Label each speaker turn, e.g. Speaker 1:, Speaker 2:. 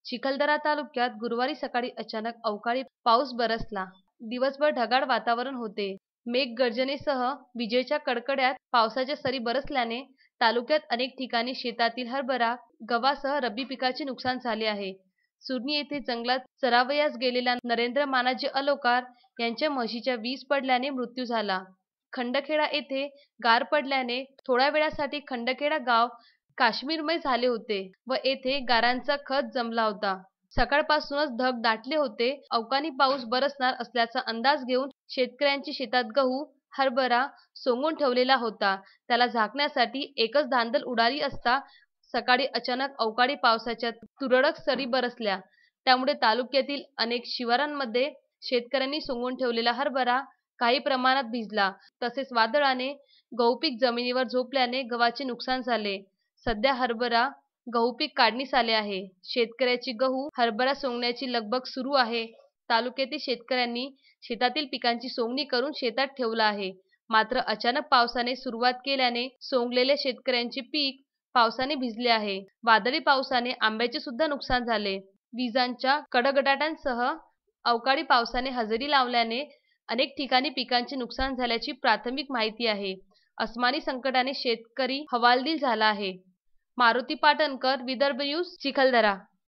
Speaker 1: चिखलदरा तालुक्यात गुरुवारी सकाळी अचानक अवकाळी पाऊस बरसला. दिवसभर ढगाळ वातावरण होते. मेघगर्जनेसह विजेच्या कडकड्यात पावसाच्या सरी बरसल्याने तालुक्यात अनेक ठिकाणी शेतातील हरभरा, गव्हासह रब्बी पिकाचे नुकसान झाले आहे. सुरणी येथे जंगलात चरावयास गेलेल्या नरेंद्र मानाजी अलोकार यांच्या म्हशीच्या वीज पडल्याने मृत्यू झाला. खंडखेडा येथे गार पडल्याने थोड्या वेळासाठी खंडखेडा गाव काश्मीरमय झाले होते व येथे गारांचा खच जमला होता. सकाळपासूनच ढग दाटले होते. अवकाळी पाऊस बरसणार असल्याचा अंदाज घेऊन शेतकऱ्यांची शेतात गहू, हरभरा सोंगून ठेवलेला होता. त्याला झाकण्यासाठी एकच धांदल उडाली असता सकाळी अचानक अवकाळी पावसाच्या तुरळक सरी बरसल्या. त्यामुळे तालुक्यातील अनेक शिवारांमध्ये शेतकऱ्यांनी सोंगून ठेवलेला हरभरा काही प्रमाणात भिजला. तसेच वादळाने गहू पीक जमिनीवर झोपल्याने गव्हाचे नुकसान झाले. सध्या हरभरा, गहू पीक काढणीस आले आहे. शेतकऱ्याची गहू, हरभरा सोंगण्याची लगबग सुरू आहे. तालुक्यातील शेतकऱ्यांनी शेतातील पिकांची सोंगणी करून शेतात ठेवलं आहे. मात्र अचानक पावसाने सुरुवात केल्याने सोंगलेल्या शेतकऱ्यांचे पीक पावसाने भिजले आहे. वादळी पावसाने आंब्याचे सुद्धा नुकसान झाले. विजांच्या कडकडाटांसह अवकाळी पावसाने हजेरी लावल्याने अनेक ठिकाणी पिकांचे नुकसान झाल्याची प्राथमिक माहिती आहे. अस्मानी संकटाने शेतकरी हवालदिल झाला आहे. मारुती पाटणकर, विदर्भ न्यूज, चिखलदरा.